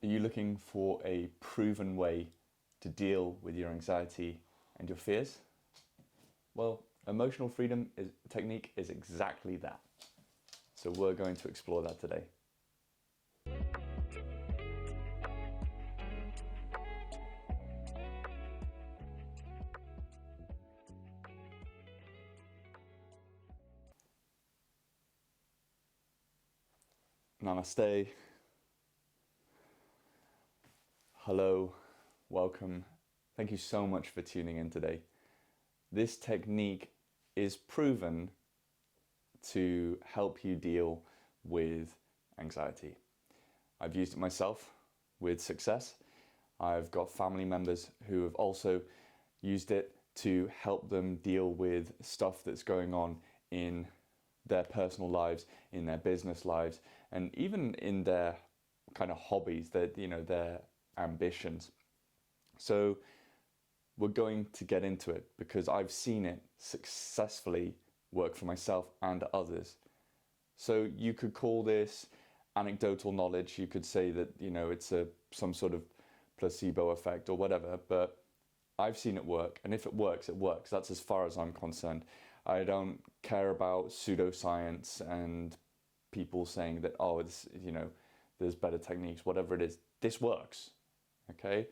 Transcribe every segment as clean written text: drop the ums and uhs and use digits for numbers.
Are you looking for a proven way to deal with your anxiety and your fears? Well, emotional freedom technique is exactly that. So we're going to explore that today. Namaste. Hello, welcome. Thank you so much for tuning in today. This technique is proven to help you deal with anxiety. I've used it myself with success. I've got family members who have also used it to help them deal with stuff that's going on in their personal lives, in their business lives, and even in their kind of hobbies, their ambitions. So we're going to get into it because I've seen it successfully work for myself and others. So you could call this anecdotal knowledge. You could say that, it's some sort of placebo effect or whatever, but I've seen it work, and if it works, it works. That's as far as I'm concerned. I don't care about pseudoscience and people saying that, there's better techniques, whatever it is. This works, okay?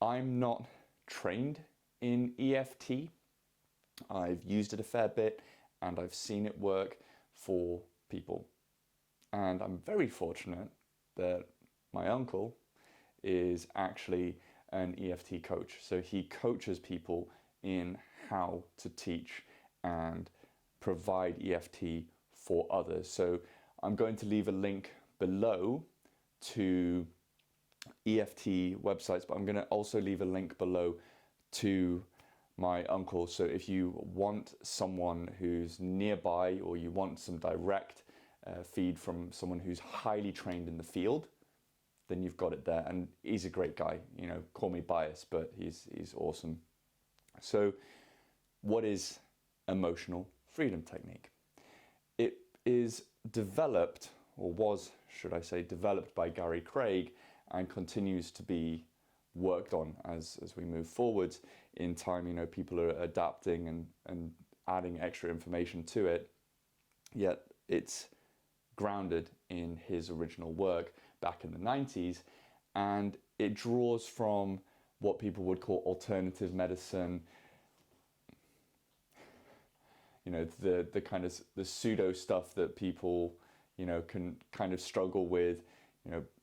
I'm not trained in EFT. I've used it a fair bit, and I've seen it work for people. And I'm very fortunate that my uncle is actually an EFT coach. So he coaches people in how to teach and provide EFT for others. So I'm going to leave a link below to EFT websites, but I'm going to also leave a link below to my uncle. So if you want someone who's nearby, or you want some direct feed from someone who's highly trained in the field, then you've got it there. And he's a great guy, call me biased, but he's awesome. So what is emotional freedom technique? It is developed, or was, should I say, developed by Gary Craig, and continues to be worked on as we move forwards in time. People are adapting and adding extra information to it, yet it's grounded in his original work back in the 90s, and it draws from what people would call alternative medicine, the kind of the pseudo stuff that people can kind of struggle with.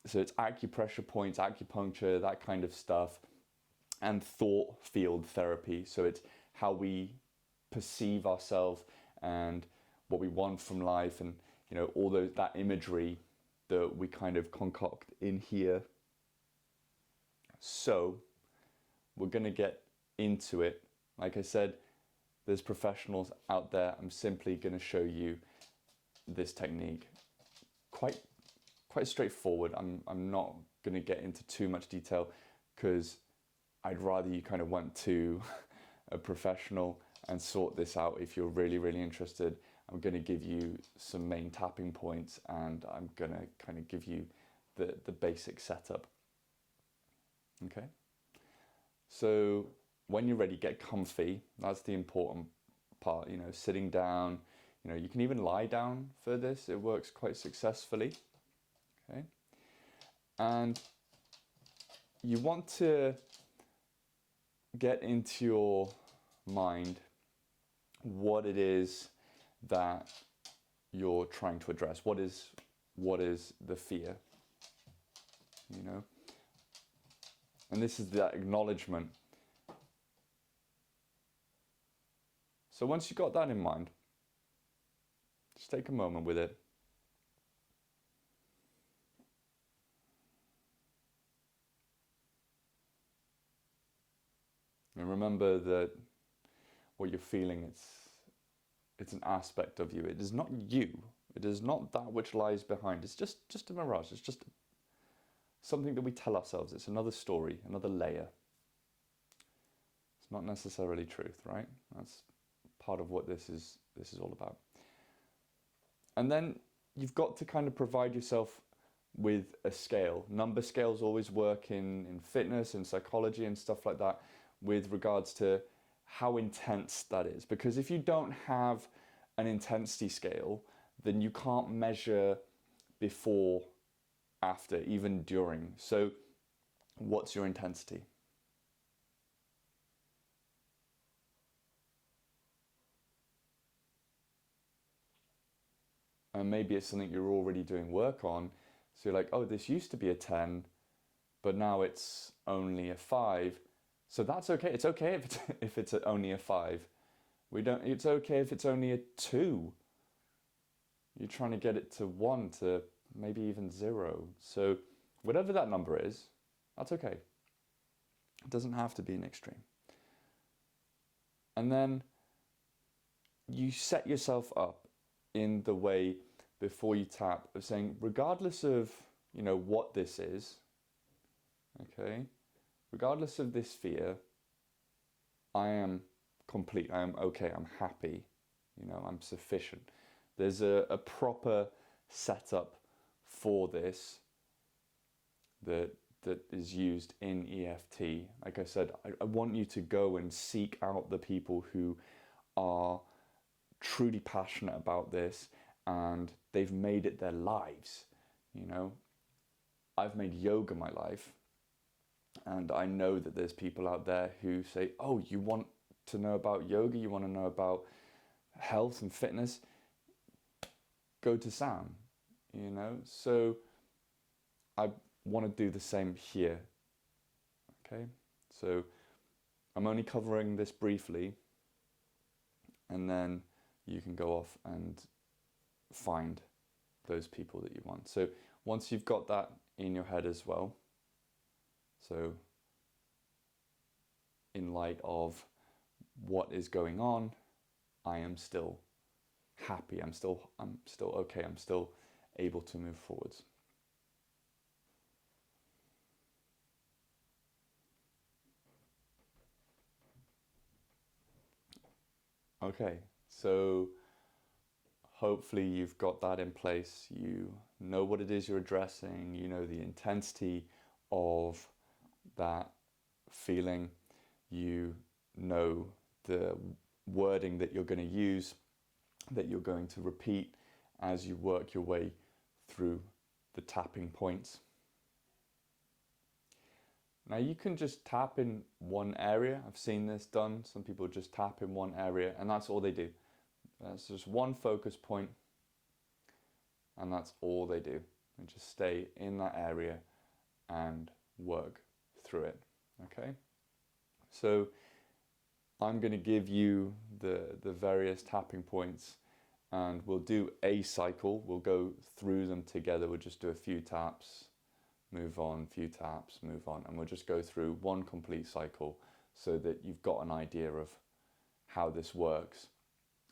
So it's acupressure points, acupuncture, that kind of stuff, and thought field therapy. So it's how we perceive ourselves and what we want from life, and all that imagery that we kind of concoct in here. So we're going to get into it. Like I said, there's professionals out there. I'm simply going to show you this technique quite straightforward. I'm not going to get into too much detail because I'd rather you kind of went to a professional and sort this out if you're really, really interested. I'm going to give you some main tapping points, and I'm going to kind of give you the basic setup. Okay? So when you're ready, get comfy. That's the important part, sitting down. You can even lie down for this. It works quite successfully. Okay? And you want to get into your mind what it is that you're trying to address. What is the fear? And this is that acknowledgement. So once you've got that in mind, just take a moment with it. And remember that what you're feeling, it's an aspect of you. It is not you. It is not that which lies behind. It's just a mirage. It's just something that we tell ourselves. It's another story, another layer. It's not necessarily truth, right? That's part of what this is all about. And then you've got to kind of provide yourself with a scale. Number scales always work in fitness and psychology and stuff like that with regards to how intense that is. Because if you don't have an intensity scale, then you can't measure before, after, even during. So what's your intensity? And maybe it's something you're already doing work on. So you're like, oh, this used to be a 10, but now it's only a 5. So that's okay. It's okay if it's only a 5. It's okay if it's only a 2. You're trying to get it to 1, to maybe even 0. So whatever that number is, that's okay. It doesn't have to be an extreme. And then you set yourself up in the way before you tap of saying, regardless of, what this is, okay, regardless of this fear, I am complete, I am okay, I'm happy, I'm sufficient. There's a proper setup for this that is used in EFT. Like I said, I want you to go and seek out the people who are truly passionate about this and they've made it their lives. I've made yoga my life, and I know that there's people out there who say, oh, you want to know about yoga, you want to know about health and fitness, go to Sam, so I want to do the same here. Okay, so I'm only covering this briefly, and then you can go off and find those people that you want. So once you've got that in your head as well, so in light of what is going on, I am still happy, I'm still okay, I'm still able to move forwards. Okay, so hopefully you've got that in place. You know what it is you're addressing, you know the intensity of that feeling, you know the wording that you're going to use, that you're going to repeat as you work your way through the tapping points. Now you can just tap in one area. I've seen this done. Some people just tap in one area and that's all they do. That's just one focus point and that's all they do. They just stay in that area and work through it. Okay? So I'm going to give you the various tapping points and we'll do a cycle. We'll go through them together. We'll just do a few taps, move on, few taps, move on, and we'll just go through one complete cycle so that you've got an idea of how this works.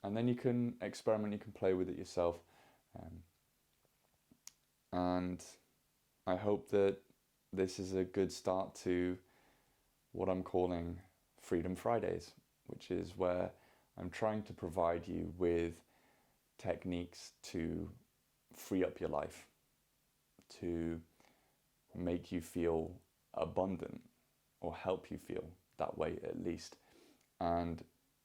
And then you can experiment, you can play with it yourself. And I hope that this is a good start to what I'm calling Freedom Fridays, which is where I'm trying to provide you with techniques to free up your life, to make you feel abundant, or help you feel that way at least, and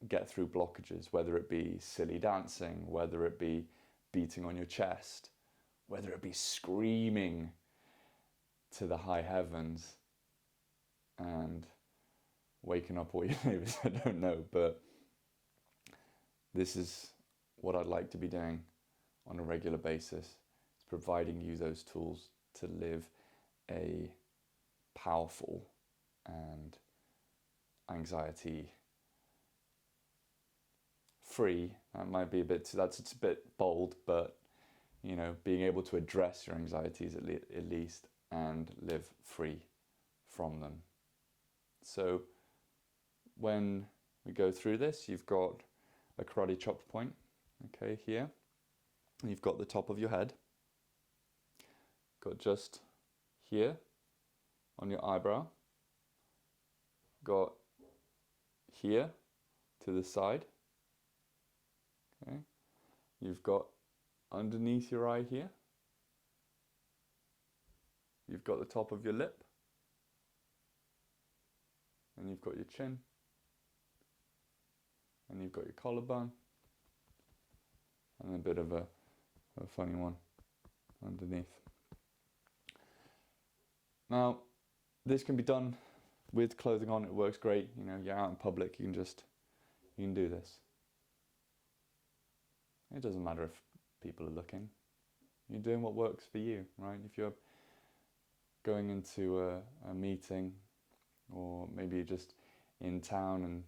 get through blockages, whether it be silly dancing, whether it be beating on your chest, whether it be screaming to the high heavens and waking up all your neighbors. I don't know, but this is what I'd like to be doing on a regular basis. It's providing you those tools to live a powerful and anxiety free. That might be it's a bit bold, but being able to address your anxieties at least and live free from them. So when we go through this, you've got a karate chop point, okay, here. You've got the top of your head, got just here on your eyebrow, got here to the side, okay. You've got underneath your eye here, you've got the top of your lip, and you've got your chin, and you've got your collarbone, and a bit of a funny one underneath. Now, this can be done with clothing on. It works great. You know, you're out in public, you can do this. It doesn't matter if people are looking. You're doing what works for you, right? If you're going into a meeting, or maybe you're just in town and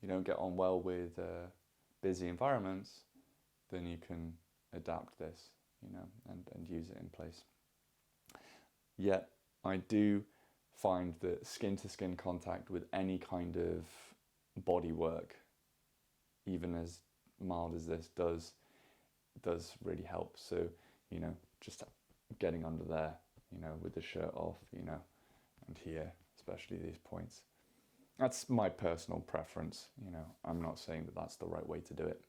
you don't get on well with busy environments, then you can adapt this, you know, and use it in place. Yet, I do find that skin-to-skin contact with any kind of body work, even as mild as this, does really help. So, you know, just getting under there, you know, with the shirt off, you know, and here, especially these points. That's my personal preference, you know. I'm not saying that that's the right way to do it.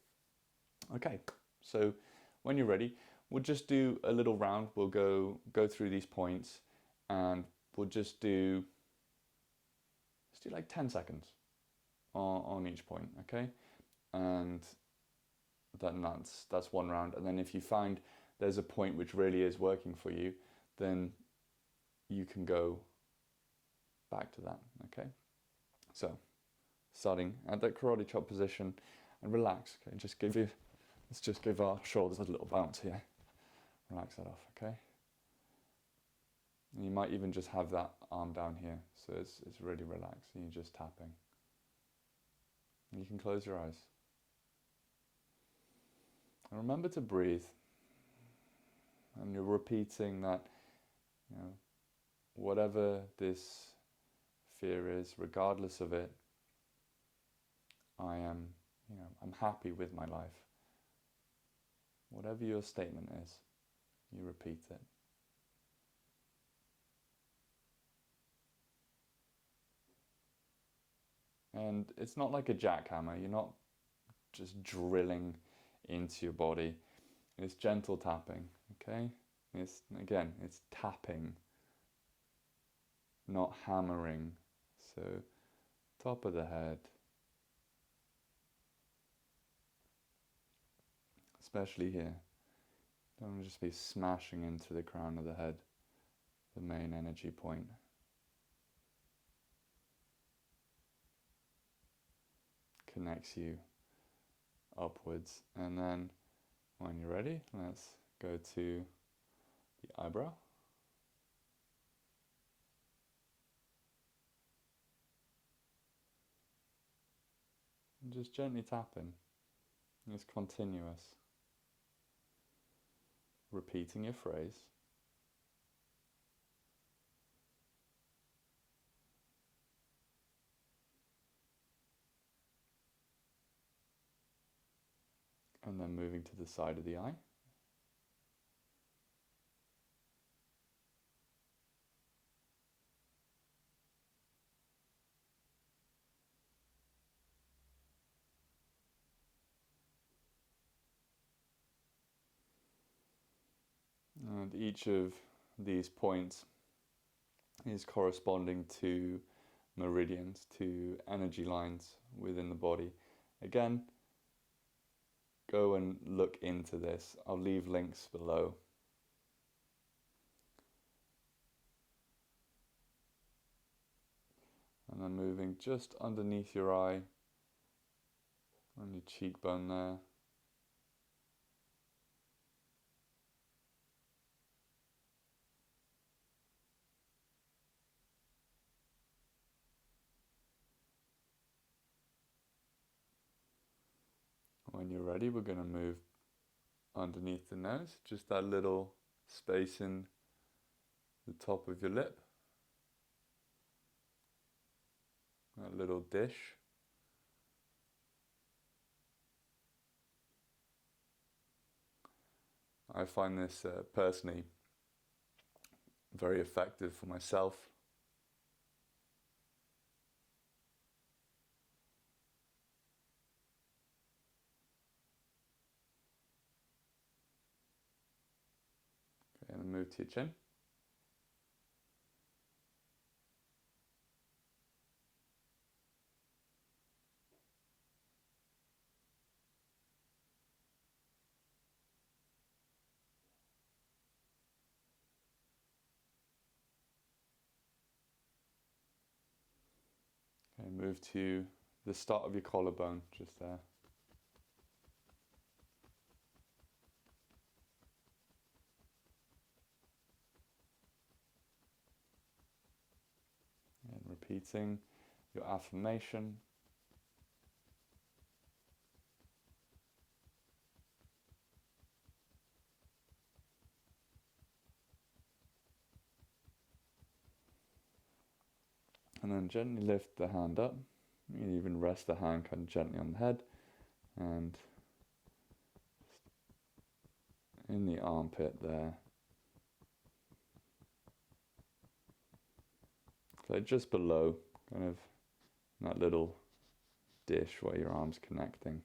Okay, so when you're ready, we'll just do a little round. We'll go through these points, and we'll let's do like 10 seconds on each point, okay? And then that's one round. And then if you find there's a point which really is working for you, then you can go back to that, okay? So, starting at that karate chop position, and relax, okay? Let's just give our shoulders a little bounce here. Relax that off, okay? And you might even just have that arm down here, so it's really relaxed, and you're just tapping. And you can close your eyes. And remember to breathe. And you're repeating that, you know, whatever this fear is, regardless of it, I'm happy with my life. Whatever your statement is, you repeat it. And it's not like a jackhammer. You're not just drilling into your body. It's gentle tapping, okay? It's tapping, not hammering. So, top of the head. Especially here. Don't just be smashing into the crown of the head, the main energy point. Connects you upwards. And then when you're ready, let's go to the eyebrow. And just gently tapping. It's continuous. Repeating your phrase. And then moving to the side of the eye. And each of these points is corresponding to meridians, to energy lines within the body. Again, go and look into this. I'll leave links below. And then moving just underneath your eye, on your cheekbone there. When you're ready, we're going to move underneath the nose, just that little space in the top of your lip, that little dish. I find this personally very effective for myself. Okay, and move to your chin. move to the start of your collarbone, just there. And repeating your affirmation. And then gently lift the hand up. You can even rest the hand kind of gently on the head and in the armpit there. So just below, kind of that little dish where your arm's connecting.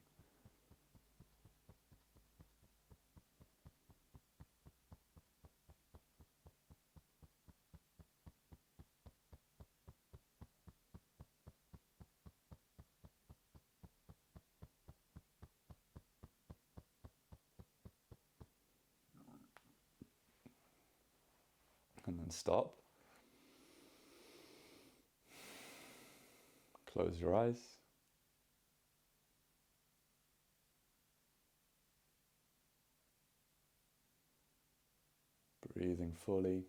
And then stop. Close your eyes. Breathing fully.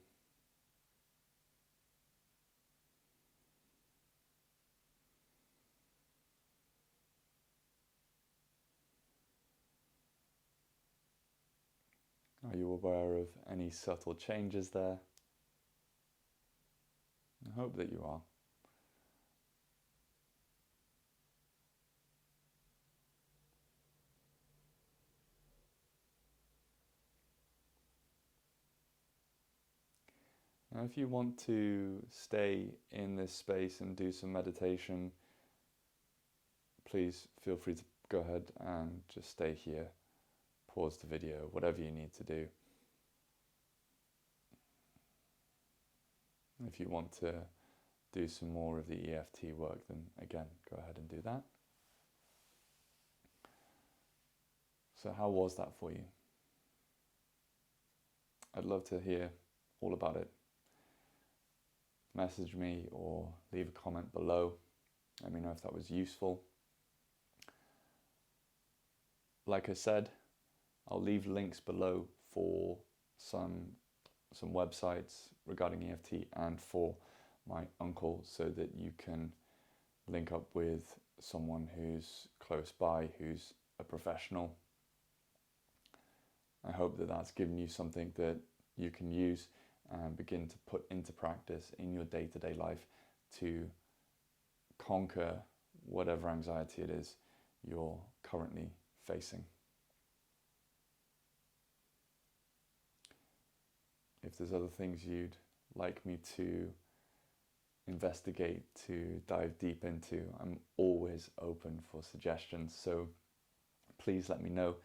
Are you aware of any subtle changes there? I hope that you are. Now, if you want to stay in this space and do some meditation, please feel free to go ahead and just stay here. Pause the video, whatever you need to do. If you want to do some more of the EFT work, then again, go ahead and do that. So how was that for you? I'd love to hear all about it. Message me or leave a comment below. Let me know if that was useful. Like I said, I'll leave links below for some websites regarding EFT and for my uncle, so that you can link up with someone who's close by, who's a professional. I hope that that's given you something that you can use and begin to put into practice in your day-to-day life to conquer whatever anxiety it is you're currently facing. If there's other things you'd like me to investigate, to dive deep into, I'm always open for suggestions, so please let me know.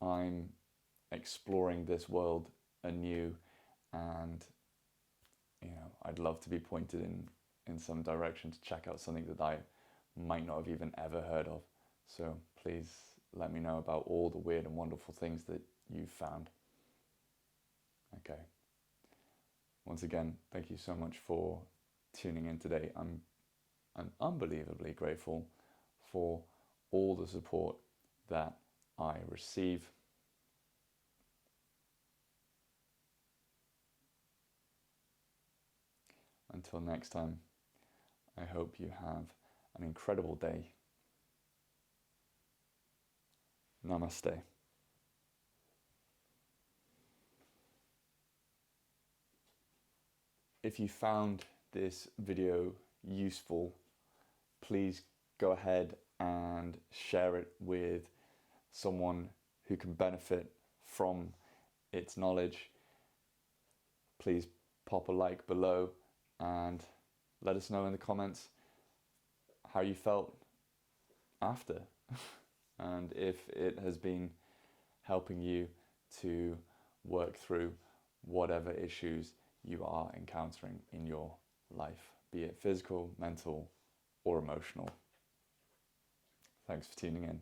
I'm exploring this world anew, and I'd love to be pointed in some direction to check out something that I might not have even ever heard of. So please let me know about all the weird and wonderful things that you've found. Okay. Once again, thank you so much for tuning in today. I'm unbelievably grateful for all the support that I receive. Until next time, I hope you have an incredible day. Namaste. If you found this video useful, please go ahead and share it with someone who can benefit from its knowledge. Please pop a like below and let us know in the comments how you felt after and if it has been helping you to work through whatever issues you are encountering in your life, be it physical, mental, or emotional. Thanks for tuning in.